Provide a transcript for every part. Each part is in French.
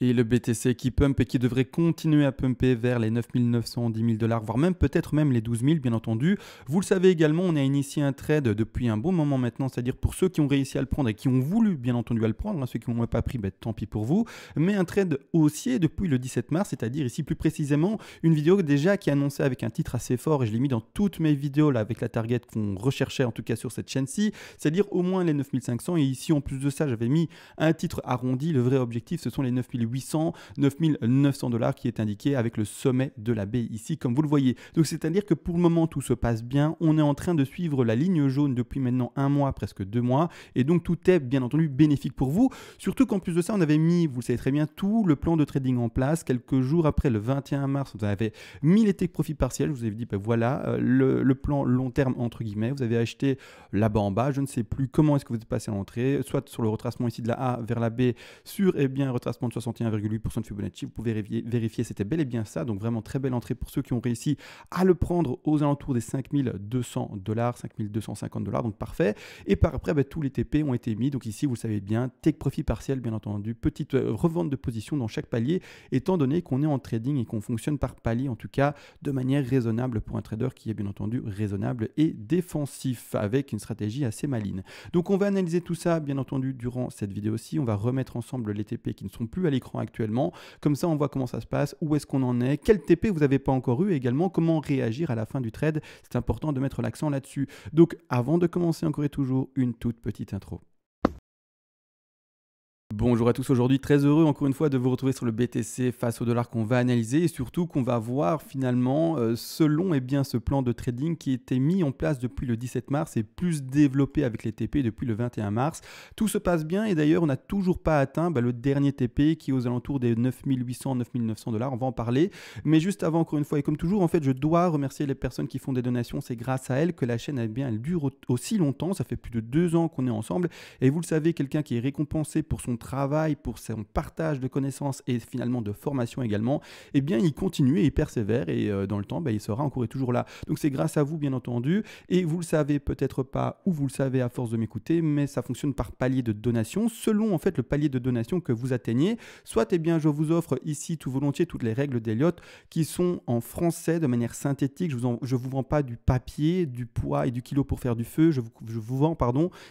Et le BTC qui pump et qui devrait continuer à pumper vers les 9 900, 10 000 $, voire même peut-être même les 12 000, bien entendu. Vous le savez également, on a initié un trade depuis un bon moment maintenant, c'est-à-dire pour ceux qui ont réussi à le prendre et qui ont voulu, bien entendu, à le prendre, hein, ceux qui ne l'ont pas pris, ben, tant pis pour vous, mais un trade haussier depuis le 17 mars, c'est-à-dire ici plus précisément une vidéo déjà qui est annoncée avec un titre assez fort et je l'ai mis dans toutes mes vidéos là avec la target qu'on recherchait en tout cas sur cette chaîne-ci, c'est-à-dire au moins les 9 500 et ici en plus de ça, j'avais mis un titre arrondi, le vrai objectif ce sont les 9 800, 9 900 $ qui est indiqué avec le sommet de la baie ici, comme vous le voyez. Donc c'est-à-dire que pour le moment, tout se passe bien. On est en train de suivre la ligne jaune depuis maintenant un mois, presque 2 mois. Et donc tout est bien entendu bénéfique pour vous. Surtout qu'en plus de ça, on avait mis, vous le savez très bien, tout le plan de trading en place. Quelques jours après le 21 mars, vous avez mis les take profits partiels. Je vous avais dit, ben voilà, le plan long terme, entre guillemets. Vous avez acheté là-bas en bas. Je ne sais plus comment est-ce que vous êtes passé à l'entrée, soit sur le retracement ici de la A vers la B, sur un retracement de 61,8% de Fibonacci. Vous pouvez vérifier, c'était bel et bien ça. Donc vraiment très belle entrée pour ceux qui ont réussi à le prendre aux alentours des 5 200 $, 5 250 $. Donc parfait. Et par après, tous les TP ont été mis. Donc ici, vous le savez bien, take profit partiel, bien entendu. Petite revente de position dans chaque palier, étant donné qu'on est en trading et qu'on fonctionne par palier, en tout cas de manière raisonnable pour un trader qui est bien entendu raisonnable et défensif avec une stratégie assez maligne. Donc on va analyser tout ça, bien entendu, durant cette vidéo-ci. On va remettre ensemble les TP qui ne sont plus à l'écran actuellement. Comme ça, on voit comment ça se passe, où est-ce qu'on en est, quel TP vous n'avez pas encore eu et également comment réagir à la fin du trade. C'est important de mettre l'accent là-dessus. Donc, avant de commencer encore et toujours, une toute petite intro. Bonjour à tous, aujourd'hui très heureux encore une fois de vous retrouver sur le BTC face au dollar qu'on va analyser et surtout qu'on va voir finalement selon ce plan de trading qui était mis en place depuis le 17 mars et plus développé avec les TP depuis le 21 mars. Tout se passe bien et d'ailleurs on n'a toujours pas atteint le dernier TP qui est aux alentours des 9 800, 9 900 $, on va en parler. Mais juste avant encore une fois et comme toujours en fait je dois remercier les personnes qui font des donations, c'est grâce à elles que la chaîne elle dure aussi longtemps, ça fait plus de 2 ans qu'on est ensemble et vous le savez, quelqu'un qui est récompensé pour son travail, pour son partage de connaissances et finalement de formation également, eh bien il continue et il persévère et dans le temps, il sera encore et toujours là. Donc c'est grâce à vous bien entendu et vous le savez peut-être pas ou vous le savez à force de m'écouter, mais ça fonctionne par palier de donation selon en fait le palier de donation que vous atteignez. Soit je vous offre ici tout volontiers toutes les règles d'Elliott qui sont en français de manière synthétique. Je vous vends pas du papier, du poids et du kilo pour faire du feu. Je vous vends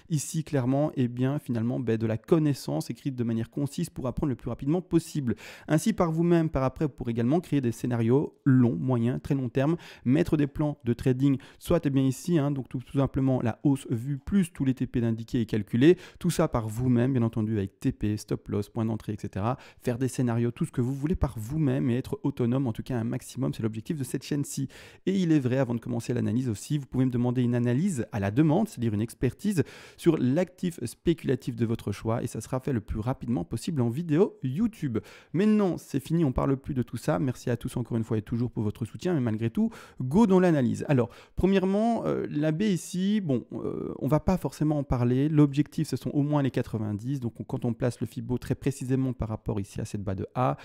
ici clairement finalement de la connaissance écrite de manière concise pour apprendre le plus rapidement possible. Ainsi par vous-même, par après, vous pourrez également créer des scénarios longs, moyens, très long terme, mettre des plans de trading, soit ici, donc tout simplement la hausse vue plus tous les TP d'indiqués et calculés, tout ça par vous-même, bien entendu, avec TP, stop loss, point d'entrée, etc. Faire des scénarios, tout ce que vous voulez par vous-même et être autonome, en tout cas un maximum, c'est l'objectif de cette chaîne-ci. Et il est vrai, avant de commencer l'analyse aussi, vous pouvez me demander une analyse à la demande, c'est-à-dire une expertise sur l'actif spéculatif de votre choix et ça sera fait le plus rapidement possible en vidéo YouTube. Maintenant, c'est fini, on parle plus de tout ça. Merci à tous encore une fois et toujours pour votre soutien, mais malgré tout, go dans l'analyse. Alors, premièrement, la baie ici, on va pas forcément en parler. L'objectif, ce sont au moins les 90. Donc, quand on place le Fibo très précisément par rapport ici à cette barre de A,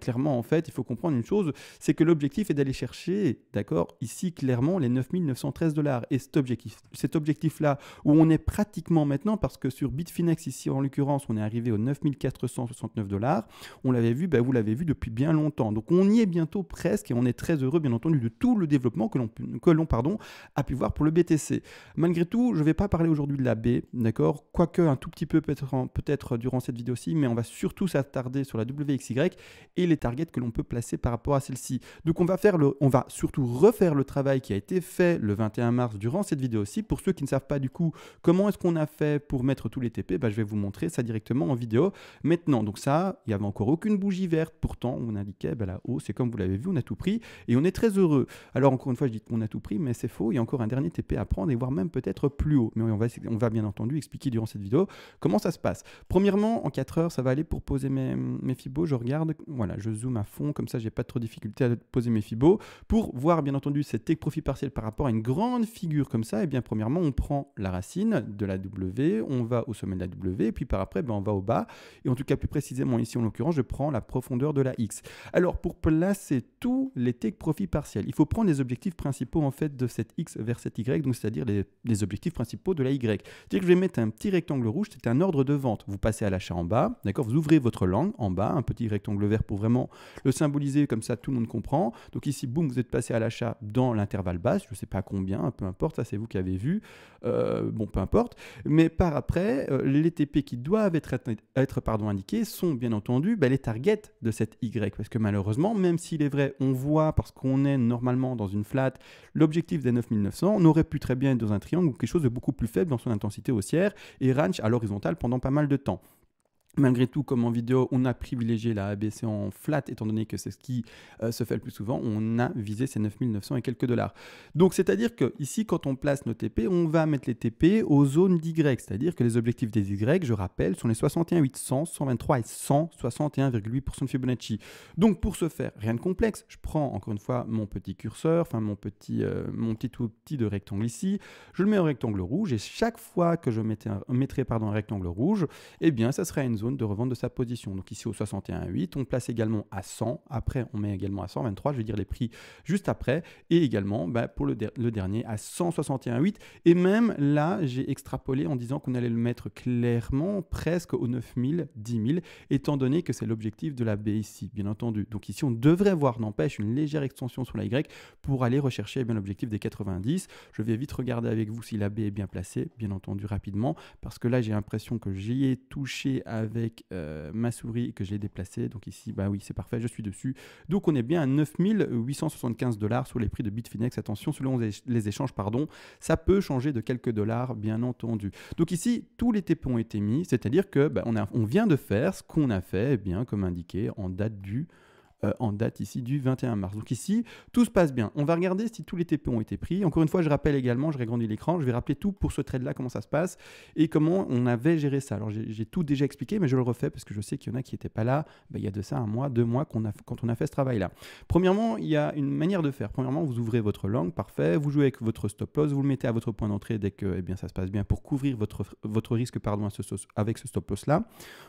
clairement, en fait, il faut comprendre une chose, c'est que l'objectif est d'aller chercher, d'accord, ici, clairement, les 9 913 $. Et cet objectif-là, où on est pratiquement maintenant, parce que sur Bitfinex, ici, en l'occurrence, on est arrivé aux 9 469 $. On l'avait vu, vous l'avez vu depuis bien longtemps. Donc, on y est bientôt presque et on est très heureux, bien entendu, de tout le développement que l'on a pu voir pour le BTC. Malgré tout, je ne vais pas parler aujourd'hui de la B, d'accord, quoique un tout petit peu peut-être durant cette vidéo-ci, mais on va surtout s'attarder sur la WXY et les targets que l'on peut placer par rapport à celle-ci. Donc, on va surtout refaire le travail qui a été fait le 21 mars durant cette vidéo-ci. Pour ceux qui ne savent pas du coup comment est-ce qu'on a fait pour mettre tous les TP, je vais vous montrer ça directement en vidéo maintenant. Donc ça, il n'y avait encore aucune bougie verte, pourtant on indiquait la hausse, et comme vous l'avez vu, on a tout pris et on est très heureux. Alors encore une fois, je dis qu'on a tout pris, mais c'est faux, il y a encore un dernier TP à prendre et voire même peut-être plus haut. Mais on va bien entendu expliquer durant cette vidéo comment ça se passe. Premièrement, en 4 heures, ça va aller pour poser mes fibos. Je regarde, voilà, je zoome à fond, comme ça j'ai pas trop de difficulté à poser mes fibos. Pour voir bien entendu cette take profit partiel par rapport à une grande figure comme ça, premièrement, on prend la racine de la W, on va au sommet de la W, et puis par après, on va au bas. Et en tout cas, plus précisément ici, en l'occurrence, je prends la profondeur de la X. Alors, pour placer tous les take profits partiels, il faut prendre les objectifs principaux en fait de cette X vers cette Y, donc c'est-à-dire les objectifs principaux de la Y. C'est-à-dire que je vais mettre un petit rectangle rouge, c'est un ordre de vente. Vous passez à l'achat en bas, d'accord, vous ouvrez votre langue en bas, un petit rectangle vert pour vraiment le symboliser, comme ça tout le monde comprend. Donc ici, boum, vous êtes passé à l'achat dans l'intervalle basse, je ne sais pas combien, peu importe, ça c'est vous qui avez vu, bon, peu importe. Mais par après, les TP qui doivent être indiqués sont bien entendu les targets de cette Y, parce que malheureusement, même s'il est vrai, on voit, parce qu'on est normalement dans une flat, l'objectif des 9900, on aurait pu très bien être dans un triangle ou quelque chose de beaucoup plus faible dans son intensité haussière et range à l'horizontale pendant pas mal de temps. Malgré tout, comme en vidéo, on a privilégié la ABC en flat, étant donné que c'est ce qui se fait le plus souvent. On a visé ces 9900 et quelques dollars. Donc, c'est-à-dire que ici, quand on place nos TP, on va mettre les TP aux zones d'Y. C'est-à-dire que les objectifs des Y, je rappelle, sont les 61, 800, 123 et 161,8% de Fibonacci. Donc, pour ce faire, rien de complexe. Je prends encore une fois mon petit curseur, enfin mon petit outil de rectangle ici. Je le mets au rectangle rouge et chaque fois que je mettrai un rectangle rouge, eh bien, ça sera une zone de revente de sa position. Donc ici au 61,8, on place également à 100, après on met également à 123, je vais dire les prix juste après, et également pour le dernier à 161,8, et même là j'ai extrapolé en disant qu'on allait le mettre clairement presque aux 9000, 10 000, étant donné que c'est l'objectif de la B ici, bien entendu. Donc ici on devrait voir, n'empêche, une légère extension sur la Y pour aller rechercher l'objectif des 90. Je vais vite regarder avec vous si la B est bien placée, bien entendu rapidement, parce que là j'ai l'impression que j'y ai touché avec ma souris et que je l'ai déplacé. Donc ici, oui, c'est parfait, je suis dessus. Donc on est bien à 9875 $ sur les prix de Bitfinex. Attention, selon les échanges, ça peut changer de quelques dollars, bien entendu. Donc ici, tous les TP ont été mis, c'est-à-dire que on vient de faire ce qu'on a fait, comme indiqué en date ici du 21 mars. Donc ici, tout se passe bien. On va regarder si tous les TP ont été pris. Encore une fois, je rappelle également, je régrandis l'écran, je vais rappeler tout pour ce trade-là, comment ça se passe et comment on avait géré ça. Alors j'ai tout déjà expliqué, mais je le refais parce que je sais qu'il y en a qui n'étaient pas là. Il y a de ça 1 mois, 2 mois quand on a fait ce travail-là. Premièrement, il y a une manière de faire. Premièrement, vous ouvrez votre langue, parfait. Vous jouez avec votre stop loss, vous le mettez à votre point d'entrée dès que ça se passe bien pour couvrir votre risque avec ce stop loss-là.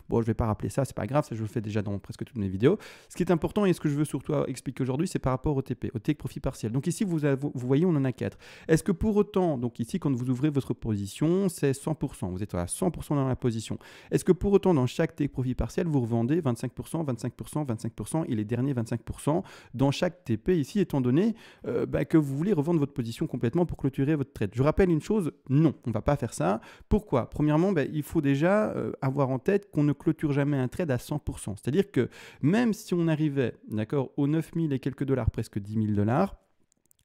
Bon, je ne vais pas rappeler ça, c'est pas grave, ça je le fais déjà dans presque toutes mes vidéos. Ce qui est important et ce que je veux surtout expliquer aujourd'hui, c'est par rapport au TP, au take profit partiel. Donc ici, vous voyez, on en a 4. Est-ce que pour autant, donc ici, quand vous ouvrez votre position, c'est 100%, vous êtes à 100% dans la position. Est-ce que pour autant, dans chaque take profit partiel, vous revendez 25%, 25%, 25% et les derniers 25% dans chaque TP ici, étant donné que vous voulez revendre votre position complètement pour clôturer votre trade? Je rappelle une chose, non, on ne va pas faire ça. Pourquoi? Premièrement, il faut déjà avoir en tête qu'on ne clôture jamais un trade à 100%. C'est-à-dire que même si on arrivait, d'accord, aux 9000 et quelques dollars, presque 10 000 $,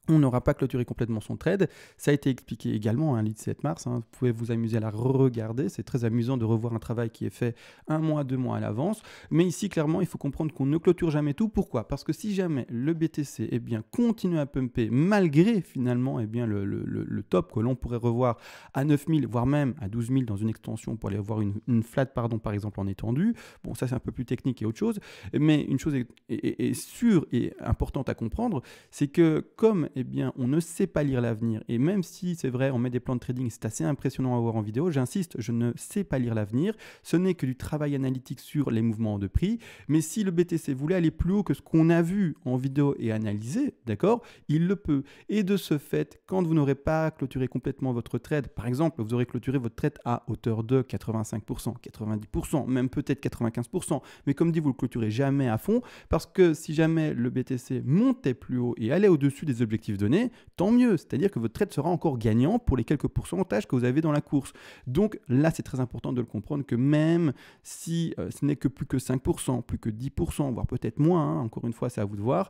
on n'aura pas clôturé complètement son trade. Ça a été expliqué également, le 7 mars. Vous pouvez vous amuser à la regarder. C'est très amusant de revoir un travail qui est fait 1 mois, 2 mois à l'avance. Mais ici, clairement, il faut comprendre qu'on ne clôture jamais tout. Pourquoi? Parce que si jamais le BTC continue à pumper, malgré finalement le top que l'on pourrait revoir à 9000, voire même à 12 000 dans une extension pour aller voir une flat, par exemple, en étendue. Bon, ça, c'est un peu plus technique et autre chose. Mais une chose est sûre et importante à comprendre, c'est que comme on ne sait pas lire l'avenir. Et même si, c'est vrai, on met des plans de trading, c'est assez impressionnant à voir en vidéo, j'insiste, je ne sais pas lire l'avenir. Ce n'est que du travail analytique sur les mouvements de prix. Mais si le BTC voulait aller plus haut que ce qu'on a vu en vidéo et analysé, d'accord, il le peut. Et de ce fait, quand vous n'aurez pas clôturé complètement votre trade, par exemple, vous aurez clôturé votre trade à hauteur de 85%, 90%, même peut-être 95%. Mais comme dit, vous ne le clôturez jamais à fond parce que si jamais le BTC montait plus haut et allait au-dessus des objectifs donnés, tant mieux. C'est-à-dire que votre trade sera encore gagnant pour les quelques pourcentages que vous avez dans la course. Donc là, c'est très important de le comprendre que même si ce n'est que plus que 5%, plus que 10%, voire peut-être moins, encore une fois, c'est à vous de voir,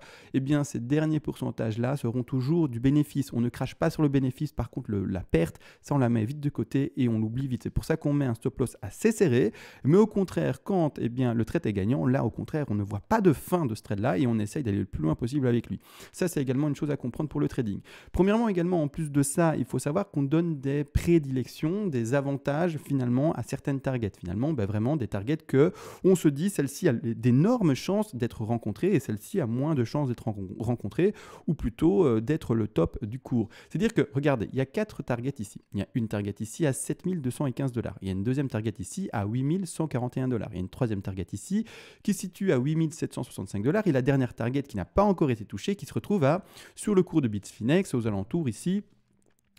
ces derniers pourcentages-là seront toujours du bénéfice. On ne crache pas sur le bénéfice. Par contre, la perte, ça, on la met vite de côté et on l'oublie vite. C'est pour ça qu'on met un stop loss assez serré. Mais au contraire, quand le trade est gagnant, là, au contraire, on ne voit pas de fin de ce trade-là et on essaye d'aller le plus loin possible avec lui. Ça, c'est également une chose à comprendre prendre pour le trading. Premièrement, également, en plus de ça, il faut savoir qu'on donne des prédilections, des avantages finalement à certaines targets. Finalement, vraiment des targets que on se dit, celle-ci a d'énormes chances d'être rencontrée et celle-ci a moins de chances d'être rencontrée ou plutôt d'être le top du cours. C'est-à-dire que, regardez, il y a 4 targets ici. Il y a une target ici à 7215 $. Il y a une deuxième target ici à 8141 $. Il y a une troisième target ici qui se situe à 8765 $ et la dernière target qui n'a pas encore été touchée qui se retrouve sur le cours de Bitfinex aux alentours ici.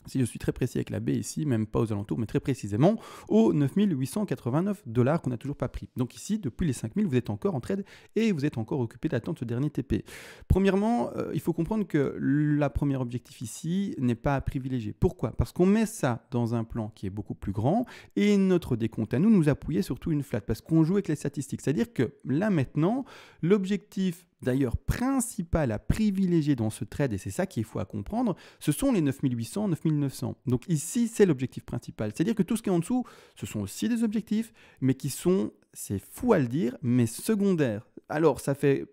Si je suis très précis avec la baie ici, même pas aux alentours, mais très précisément, aux 9889 $ qu'on n'a toujours pas pris. Donc ici, depuis les 5000, vous êtes encore en trade et vous êtes encore occupé d'attendre ce dernier TP. Premièrement, il faut comprendre que le premier objectif ici n'est pas à privilégier. Pourquoi? Parce qu'on met ça dans un plan qui est beaucoup plus grand et notre décompte à nous appuyait surtout une flat parce qu'on joue avec les statistiques. C'est-à-dire que là maintenant, l'objectif d'ailleurs principal à privilégier dans ce trade, et c'est ça qu'il faut à comprendre, ce sont les 9800, 9900. Donc ici, c'est l'objectif principal. C'est-à-dire que tout ce qui est en dessous, ce sont aussi des objectifs, mais qui sont, c'est fou à le dire, mais secondaires. Alors, ça fait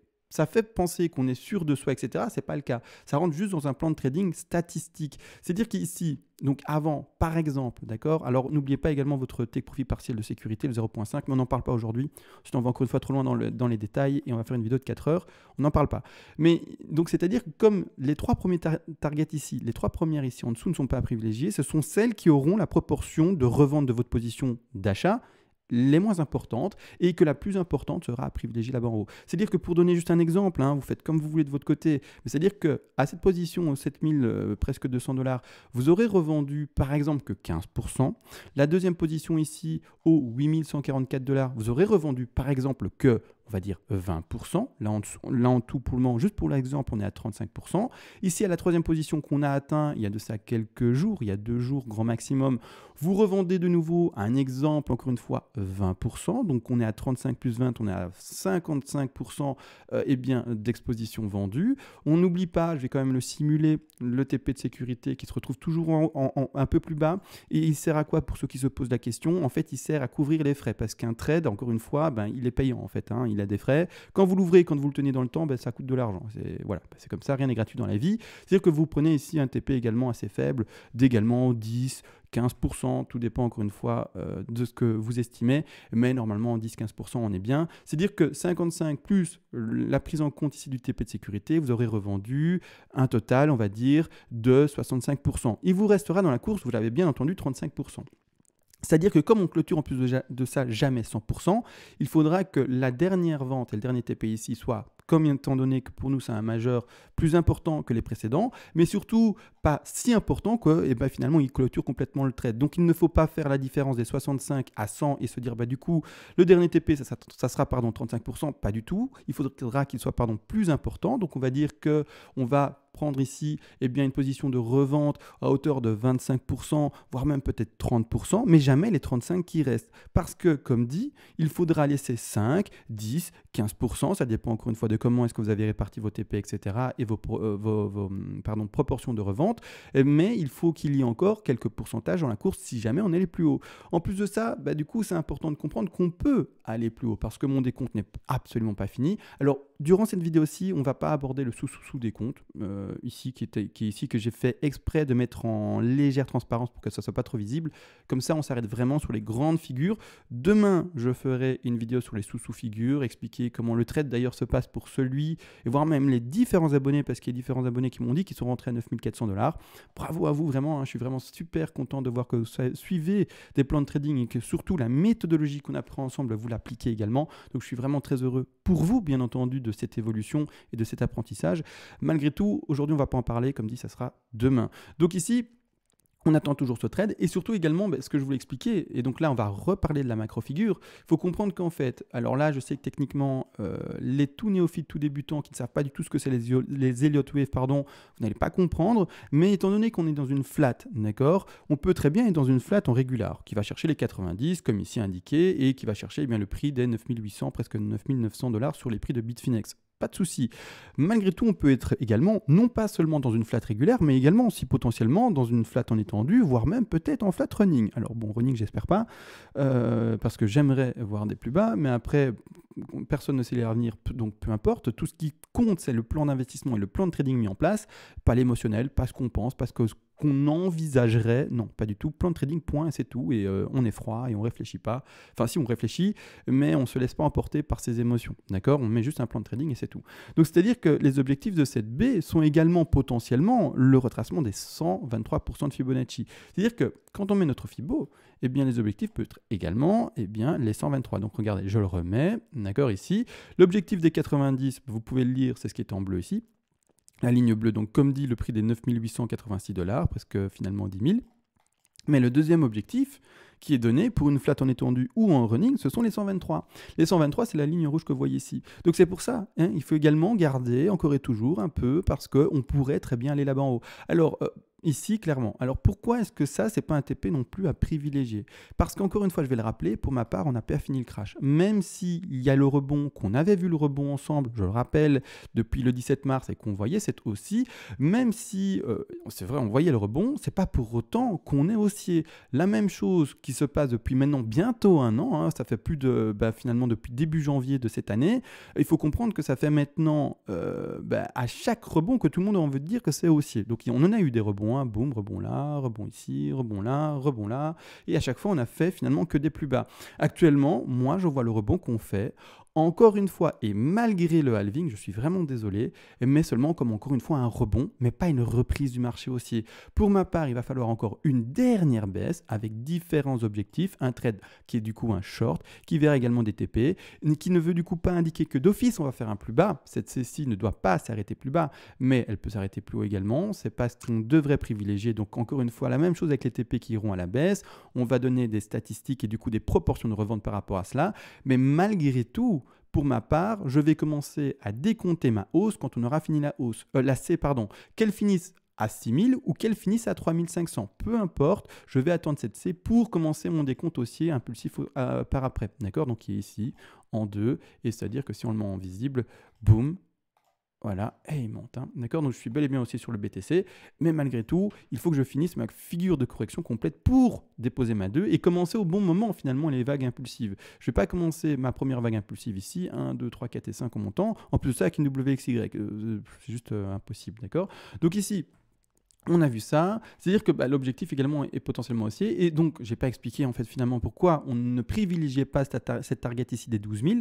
penser qu'on est sûr de soi, etc. Ce n'est pas le cas. Ça rentre juste dans un plan de trading statistique. C'est-à-dire qu'ici, donc avant, par exemple, d'accord. Alors, n'oubliez pas également votre take profit partiel de sécurité, le 0.5, mais on n'en parle pas aujourd'hui. Sinon, on va encore une fois trop loin dans les détails et on va faire une vidéo de 4 heures. On n'en parle pas. Mais donc, c'est-à-dire que comme les 3 premiers targets ici, les 3 premières ici en dessous ne sont pas privilégiées, ce sont celles qui auront la proportion de revente de votre position d'achat les moins importantes et que la plus importante sera à privilégier là-bas en haut. C'est-à-dire que pour donner juste un exemple, vous faites comme vous voulez de votre côté, mais c'est-à-dire qu'à cette position, aux 7000, presque 200 $, vous aurez revendu par exemple que 15%. La deuxième position ici, aux 8144 $, vous aurez revendu par exemple que, on va dire 20%. Là en tout, pour le moment, juste pour l'exemple, on est à 35%. Ici, à la troisième position qu'on a atteint, il y a de ça quelques jours, il y a 2 jours grand maximum, vous revendez de nouveau, un exemple, encore une fois, 20%. Donc, on est à 35 plus 20, on est à 55% d'exposition vendue. On n'oublie pas, je vais quand même le simuler, le TP de sécurité qui se retrouve toujours un peu plus bas. Et il sert à quoi pour ceux qui se posent la question? En fait, il sert à couvrir les frais parce qu'un trade, encore une fois, il est payant en fait. Il a des frais. Quand vous l'ouvrez, quand vous le tenez dans le temps, ça coûte de l'argent. C'est comme ça, rien n'est gratuit dans la vie. C'est-à-dire que vous prenez ici un TP également assez faible, d'également 10, 15%, tout dépend encore une fois de ce que vous estimez, mais normalement 10-15% on est bien. C'est-à-dire que 55 plus la prise en compte ici du TP de sécurité, vous aurez revendu un total, on va dire, de 65%. Il vous restera dans la course, vous l'avez bien entendu, 35%. C'est-à-dire que comme on clôture en plus de ça jamais 100%, il faudra que la dernière vente et le dernier TP ici soient, comme étant donné que pour nous c'est un majeur, plus important que les précédents, mais surtout pas si important que finalement il clôture complètement le trade. Donc il ne faut pas faire la différence des 65 à 100 et se dire du coup le dernier TP ça sera 35%, pas du tout. Il faudra qu'il soit plus important. Donc on va dire que on va prendre ici une position de revente à hauteur de 25%, voire même peut-être 30%, mais jamais les 35% qui restent. Parce que, comme dit, il faudra laisser 5, 10, 15%, ça dépend encore une fois de comment est-ce que vous avez réparti vos TP, etc. et vos proportions de revente, mais il faut qu'il y ait encore quelques pourcentages dans la course si jamais on est les plus hauts. En plus de ça, du coup, c'est important de comprendre qu'on peut aller plus haut parce que mon décompte n'est absolument pas fini. Alors, durant cette vidéo-ci, on ne va pas aborder le sous-décompte, ici, qui est ici, que j'ai fait exprès de mettre en légère transparence pour que ça ne soit pas trop visible. Comme ça, on s'arrête vraiment sur les grandes figures. Demain, je ferai une vidéo sur les sous-figures, expliquer comment le trade d'ailleurs se passe pour celui, et voir même les différents abonnés, parce qu'il y a différents abonnés qui m'ont dit qu'ils sont rentrés à 9400 $. Bravo à vous, vraiment, je suis vraiment super content de voir que vous suivez des plans de trading et que surtout la méthodologie qu'on apprend ensemble, vous l'appliquez également. Donc, je suis vraiment très heureux pour vous, bien entendu, de cette évolution et de cet apprentissage. Malgré tout, aujourd'hui, on ne va pas en parler. Comme dit, ça sera demain. Donc ici, on attend toujours ce trade et surtout également ce que je voulais expliquer, et donc là on va reparler de la macro-figure. Il faut comprendre qu'en fait, alors là je sais que techniquement les tout néophytes, tout débutants qui ne savent pas du tout ce que c'est les Elliott Wave, vous n'allez pas comprendre, mais étant donné qu'on est dans une flat, d'accord, on peut très bien être dans une flat en régular qui va chercher les 90 comme ici indiqué et qui va chercher le prix des 9800, presque 9900 $ sur les prix de Bitfinex. Pas de souci. Malgré tout, on peut être également, non pas seulement dans une flat régulière, mais également aussi potentiellement dans une flat en étendue, voire même peut-être en flat running. Alors bon, running, j'espère pas, parce que j'aimerais voir des plus bas, mais après, personne ne sait l'avenir, donc peu importe. Tout ce qui compte, c'est le plan d'investissement et le plan de trading mis en place, pas l'émotionnel, pas ce qu'on pense, pas ce qu'on envisagerait. Non, pas du tout. Plan de trading, point, c'est tout. Et on est froid et on réfléchit pas. Enfin, si on réfléchit, mais on se laisse pas emporter par ses émotions. D'accord? On met juste un plan de trading et c'est tout. Donc, c'est-à-dire que les objectifs de cette baie sont également potentiellement le retracement des 123% de Fibonacci. C'est-à-dire que quand on met notre Fibo, eh bien, les objectifs peuvent être également les 123. Donc, regardez, je le remets, d'accord, ici. L'objectif des 90, vous pouvez le lire, c'est ce qui est en bleu ici. La ligne bleue, donc comme dit, le prix des 9 886 $, presque finalement 10 000. Mais le deuxième objectif qui est donné pour une flat en étendue ou en running, ce sont les 123. Les 123, c'est la ligne rouge que vous voyez ici. Donc c'est pour ça, hein, il faut également garder encore et toujours un peu parce qu'on pourrait très bien aller là-bas en haut. Alors, ici, clairement. Alors pourquoi est-ce que ça, c'est pas un TP non plus à privilégier? Parce qu'encore une fois, je vais le rappeler, pour ma part, on n'a pas fini le crash. Même s'il y a le rebond, qu'on avait vu le rebond ensemble, je le rappelle, depuis le 17 mars et qu'on voyait cette haussier, même si, c'est vrai, on voyait le rebond, c'est pas pour autant qu'on est haussier. La même chose qui se passe depuis maintenant bientôt un an, hein, ça fait plus de, finalement depuis début janvier de cette année, il faut comprendre que ça fait maintenant à chaque rebond que tout le monde a envie de dire que c'est haussier. Donc on en a eu des rebonds, boum, rebond là, rebond ici, rebond là, et à chaque fois on a fait finalement que des plus bas. Actuellement, moi je vois le rebond qu'on fait, encore une fois, et malgré le halving, je suis vraiment désolé, mais seulement comme encore une fois un rebond, mais pas une reprise du marché haussier. Pour ma part, il va falloir encore une dernière baisse avec différents objectifs, un trade qui est du coup un short, qui verra également des TP, qui ne veut du coup pas indiquer que d'office on va faire un plus bas. Cette C-ci ne doit pas s'arrêter plus bas, mais elle peut s'arrêter plus haut également. C'est pas ce qu'on devrait privilégier. Donc encore une fois, la même chose avec les TP qui iront à la baisse. On va donner des statistiques et du coup des proportions de revente par rapport à cela. Mais malgré tout, pour ma part, je vais commencer à décompter ma hausse quand on aura fini la C, qu'elle finisse à 6000 ou qu'elle finisse à 3500. Peu importe, je vais attendre cette C pour commencer mon décompte haussier impulsif par après. D'accord? Donc il est ici en 2, et c'est-à-dire que si on le met en visible, boum, voilà, et il monte. Hein. D'accord? Donc je suis bel et bien aussi sur le BTC, mais malgré tout, il faut que je finisse ma figure de correction complète pour déposer ma 2 et commencer au bon moment finalement les vagues impulsives. Je ne vais pas commencer ma première vague impulsive ici, 1, 2, 3, 4 et 5 en montant, en plus de ça avec une WXY, c'est juste impossible. D'accord? Donc ici, on a vu ça, c'est-à-dire que l'objectif également est potentiellement haussier, et donc je n'ai pas expliqué en fait finalement pourquoi on ne privilégiait pas cette target ici des 12 000.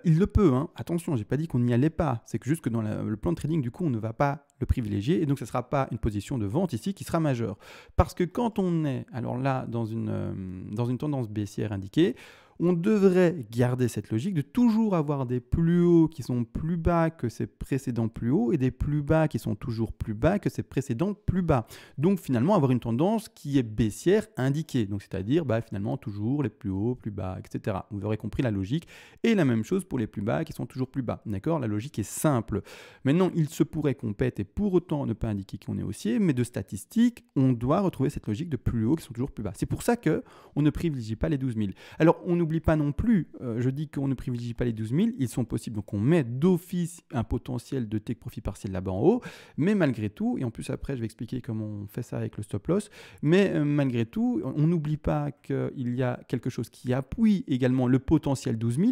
Il le peut, hein. Attention, je n'ai pas dit qu'on n'y allait pas, c'est que juste que dans le plan de trading du coup on ne va pas le privilégier, et donc ce ne sera pas une position de vente ici qui sera majeure. Parce que quand on est, alors là, dans une tendance baissière indiquée, on devrait garder cette logique de toujours avoir des plus hauts qui sont plus bas que ces précédents plus hauts et des plus bas qui sont toujours plus bas que ces précédents plus bas. Donc finalement avoir une tendance qui est baissière indiquée, donc c'est-à-dire finalement toujours les plus hauts, plus bas, etc. Vous aurez compris la logique, et la même chose pour les plus bas qui sont toujours plus bas. D'accord? La logique est simple. Maintenant, il se pourrait qu'on pète et pour autant ne pas indiquer qu'on est haussier, mais de statistiques, on doit retrouver cette logique de plus hauts qui sont toujours plus bas. C'est pour ça qu'on ne privilégie pas les 12 000. Alors on n'oublie pas non plus, je dis qu'on ne privilégie pas les 12 000, ils sont possibles, donc on met d'office un potentiel de take profit partiel là-bas en haut, mais malgré tout, et en plus après je vais expliquer comment on fait ça avec le stop loss, mais malgré tout, on n'oublie pas qu'il y a quelque chose qui appuie également le potentiel 12 000,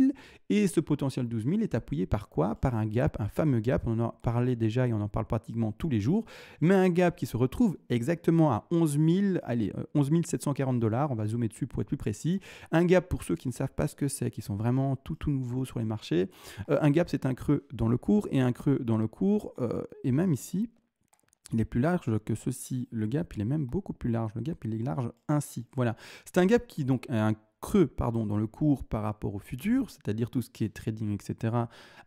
et ce potentiel 12 000 est appuyé par quoi? Par un gap, un fameux gap, on en a parlé déjà et on en parle pratiquement tous les jours, mais un gap qui se retrouve exactement à 11 740 $, on va zoomer dessus pour être plus précis, un gap pour ceux qui ne savent pas ce que c'est, qui sont vraiment tout nouveaux sur les marchés, un gap c'est un creux dans le cours, et un creux dans le cours, et même ici, il est plus large que ceci. Le gap, il est même beaucoup plus large. Le gap, il est large ainsi. Voilà. C'est un gap qui donc est un creux dans le cours par rapport au futur, c'est-à-dire tout ce qui est trading, etc.,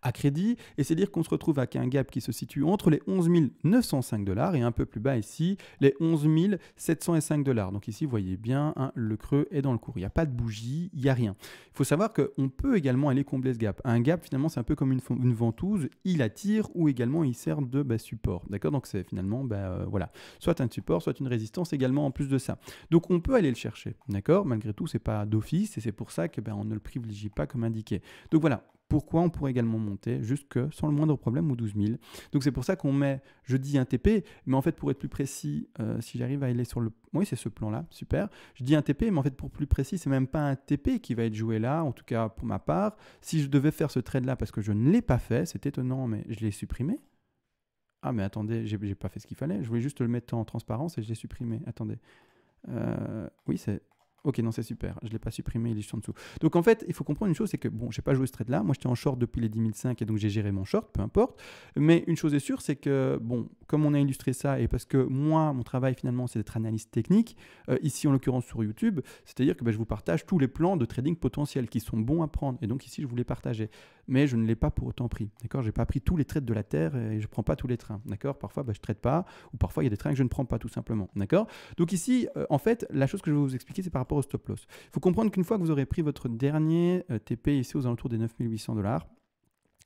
à crédit. Et c'est-à-dire qu'on se retrouve avec un gap qui se situe entre les 11 905 $ et un peu plus bas ici, les 11 705 $. Donc ici, vous voyez bien, hein, le creux est dans le cours. Il n'y a pas de bougie, il n'y a rien. Il faut savoir qu'on peut également aller combler ce gap. Un gap, finalement, c'est un peu comme une ventouse. Il attire ou également il sert de support. D'accord? Donc c'est finalement, voilà, soit un support, soit une résistance également en plus de ça. Donc on peut aller le chercher. D'accord? Malgré tout, c'est pas d'office d'office et c'est pour ça que on ne le privilégie pas comme indiqué. Donc voilà. Pourquoi on pourrait également monter jusque sans le moindre problème aux 12 000. Donc c'est pour ça qu'on met, je dis un TP, mais en fait pour être plus précis, si j'arrive à aller sur le... Oui, c'est ce plan-là, super. Je dis un TP, mais en fait pour plus précis, c'est même pas un TP qui va être joué là, en tout cas pour ma part. Si je devais faire ce trade-là parce que je ne l'ai pas fait, c'est étonnant, mais je l'ai supprimé. Ah mais attendez, j'ai pas fait ce qu'il fallait. Je voulais juste le mettre en transparence et je l'ai supprimé. Attendez. Oui, c'est... Ok, non, c'est super. Je ne l'ai pas supprimé, il est juste en dessous. Donc en fait, il faut comprendre une chose, c'est que bon, je n'ai pas joué ce trade-là. Moi, j'étais en short depuis les 10 500 et donc j'ai géré mon short, peu importe. Mais une chose est sûre, c'est que, bon, comme on a illustré ça, et parce que moi, mon travail finalement, c'est d'être analyste technique, ici en l'occurrence sur YouTube, c'est-à-dire que je vous partage tous les plans de trading potentiels qui sont bons à prendre. Et donc ici, je vous les partager. Mais je ne l'ai pas pour autant pris. D'accord ? Je n'ai pas pris tous les trades de la Terre et je ne prends pas tous les trains. D'accord ? Parfois, je ne trade pas ou parfois, il y a des trains que je ne prends pas tout simplement. D'accord ? Donc ici, en fait, la chose que je vais vous expliquer, c'est par rapport au stop loss. Il faut comprendre qu'une fois que vous aurez pris votre dernier TP ici aux alentours des 9 800 $,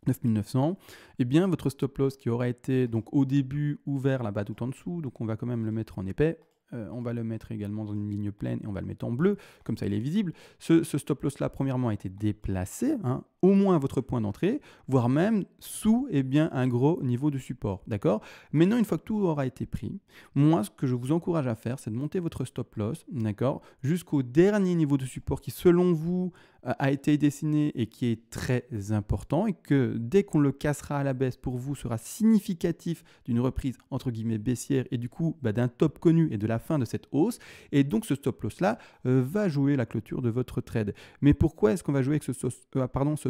9 900, eh bien votre stop loss qui aura été donc au début ouvert là-bas tout en dessous, donc on va quand même le mettre en épais. On va le mettre également dans une ligne pleine et on va le mettre en bleu, comme ça il est visible. Ce stop loss là, premièrement, a été déplacé, au moins à votre point d'entrée, voire même sous un gros niveau de support. D'accord ? Maintenant, une fois que tout aura été pris, moi, ce que je vous encourage à faire, c'est de monter votre stop loss, d'accord, jusqu'au dernier niveau de support qui, selon vous, a été dessiné et qui est très important et que dès qu'on le cassera à la baisse, pour vous, sera significatif d'une reprise entre guillemets baissière et du coup d'un top connu et de la fin de cette hausse. Et donc ce stop loss là va jouer la clôture de votre trade. Mais pourquoi est-ce qu'on va jouer avec ce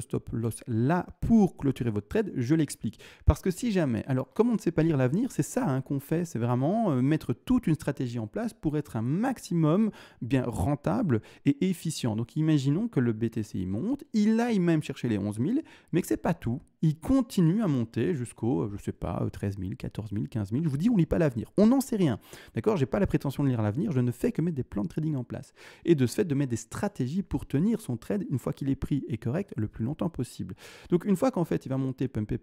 stop loss là pour clôturer votre trade? Je l'explique. Parce que si jamais, alors comme on ne sait pas lire l'avenir, c'est ça qu'on fait, c'est vraiment mettre toute une stratégie en place pour être un maximum bien rentable et efficient. Donc imaginons que le BTC monte, il aille même chercher les 11 000, mais que c'est pas tout. Il continue à monter jusqu'au, je sais pas, 13 000, 14 000, 15 000. Je vous dis, on ne lit pas l'avenir. On n'en sait rien. D'accord ? Je n'ai pas la prétention de lire l'avenir. Je ne fais que mettre des plans de trading en place. Et de ce fait, de mettre des stratégies pour tenir son trade une fois qu'il est pris et correct le plus longtemps possible. Donc, une fois qu'en fait, il va monter, pumper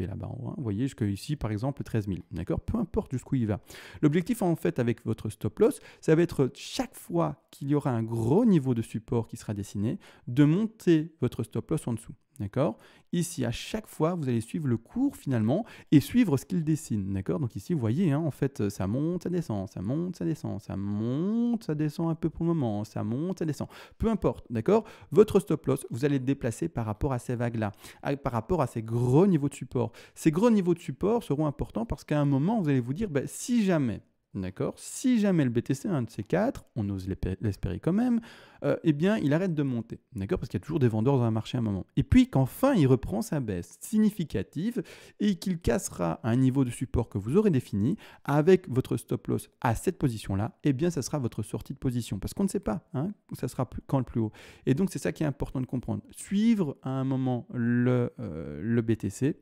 là-bas en haut, vous voyez, jusqu'ici, par exemple, 13 000. D'accord ? Peu importe jusqu'où il va. L'objectif, en fait, avec votre stop loss, ça va être chaque fois qu'il y aura un gros niveau de support qui sera dessiné, de monter votre stop loss en dessous. D'accord ? Ici, à chaque fois, vous allez suivre le cours finalement et suivre ce qu'il dessine. D'accord ? Donc ici, vous voyez, en fait, ça monte, ça descend, ça monte, ça descend, ça monte, ça descend un peu pour le moment, ça monte, ça descend. Peu importe, d'accord ? Votre stop loss, vous allez le déplacer par rapport à ces vagues-là, par rapport à ces gros niveaux de support. Ces gros niveaux de support seront importants parce qu'à un moment, vous allez vous dire, si jamais... D'accord ? Si jamais le BTC, un de ces quatre, on ose l'espérer quand même, il arrête de monter. D'accord ? Parce qu'il y a toujours des vendeurs dans un marché à un moment. Et puis qu'enfin, il reprend sa baisse significative et qu'il cassera un niveau de support que vous aurez défini avec votre stop loss à cette position-là, ça sera votre sortie de position. Parce qu'on ne sait pas ça sera quand le plus haut. Et donc, c'est ça qui est important de comprendre. Suivre à un moment le BTC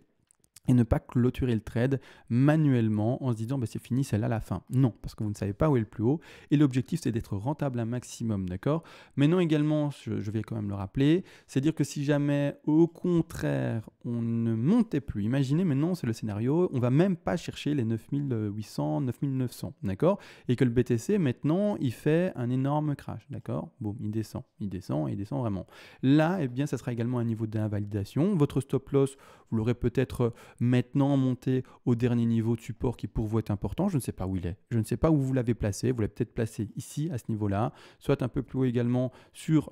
et ne pas clôturer le trade manuellement en se disant c'est fini, c'est là la fin. Non, parce que vous ne savez pas où est le plus haut. Et l'objectif, c'est d'être rentable un maximum, d'accord ? Mais non, également, je vais quand même le rappeler, c'est-à-dire que si jamais, au contraire, on ne montait plus, imaginez maintenant, c'est le scénario, on ne va même pas chercher les 9800, 9900, d'accord ? Et que le BTC, maintenant, il fait un énorme crash, d'accord ? Boum, il descend vraiment. Là, ça sera également un niveau d'invalidation. Votre stop loss, vous l'aurez peut-être maintenant monter au dernier niveau de support qui pour vous est important. Je ne sais pas où il est. Je ne sais pas où vous l'avez placé. Vous l'avez peut-être placé ici, à ce niveau-là, soit un peu plus haut également sur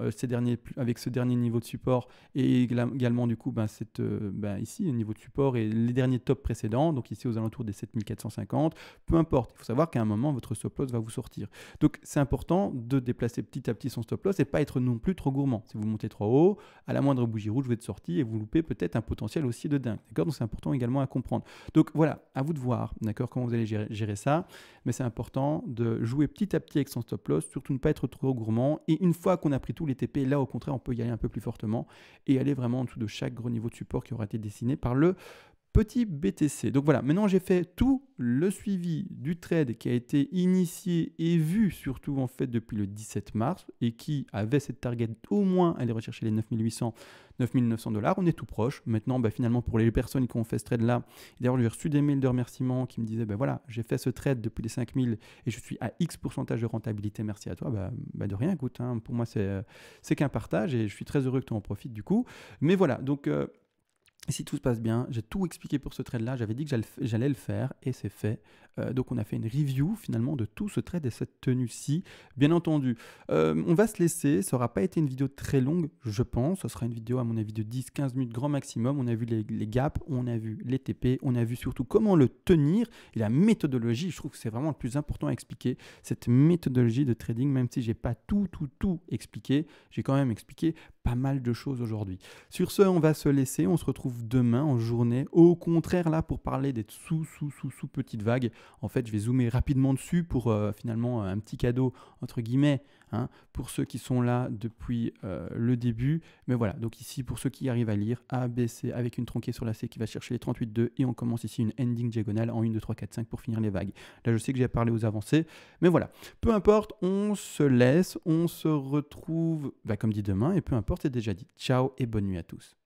avec ce dernier niveau de support et également du coup ici, le niveau de support et les derniers tops précédents, donc ici aux alentours des 7450. Peu importe. Il faut savoir qu'à un moment, votre stop loss va vous sortir. Donc, c'est important de déplacer petit à petit son stop loss et pas être non plus trop gourmand. Si vous montez trop haut, à la moindre bougie rouge, vous êtes sorti et vous loupez peut-être un potentiel aussi de dingue. D'accord ? Donc, c'est important également à comprendre. Donc voilà, à vous de voir, d'accord, comment vous allez gérer ça, mais c'est important de jouer petit à petit avec son stop loss, surtout ne pas être trop gourmand, et une fois qu'on a pris tous les TP, là au contraire on peut y aller un peu plus fortement et aller vraiment en dessous de chaque gros niveau de support qui aura été dessiné par le Petit BTC. Donc voilà, maintenant j'ai fait tout le suivi du trade qui a été initié et vu surtout en fait depuis le 17 mars et qui avait cette target au moins aller rechercher les 9800, 9900 $. On est tout proche. Maintenant, finalement, pour les personnes qui ont fait ce trade là, d'ailleurs j'ai reçu des mails de remerciements qui me disaient voilà, j'ai fait ce trade depuis les 5000 et je suis à X pourcentage de rentabilité, merci à toi. De rien, écoute, hein, pour moi c'est qu'un partage et je suis très heureux que tu en profites du coup. Mais voilà, donc si tout se passe bien, j'ai tout expliqué pour ce trade-là, j'avais dit que j'allais le faire et c'est fait. Donc on a fait une review finalement de tout ce trade et cette tenue-ci. Bien entendu, on va se laisser, ça n'aura pas été une vidéo très longue, je pense. Ce sera une vidéo à mon avis de 10-15 minutes grand maximum. On a vu les gaps, on a vu les TP, on a vu surtout comment le tenir et la méthodologie. Je trouve que c'est vraiment le plus important à expliquer, cette méthodologie de trading, même si j'ai pas tout expliqué, j'ai quand même expliqué pas mal de choses aujourd'hui. Sur ce, on va se laisser, on se retrouve demain en journée. Au contraire, là, pour parler des sous petites vagues, en fait, je vais zoomer rapidement dessus pour finalement un petit cadeau, entre guillemets, hein, pour ceux qui sont là depuis le début. Mais voilà, donc ici, pour ceux qui arrivent à lire, A, B, C, avec une tronquée sur la C qui va chercher les 38,2 et on commence ici une ending diagonale en 1, 2, 3, 4, 5 pour finir les vagues. Là, je sais que j'ai parlé aux avancées, mais voilà. Peu importe, on se laisse, on se retrouve, comme dit demain, et peu importe, c'est déjà dit. Ciao et bonne nuit à tous.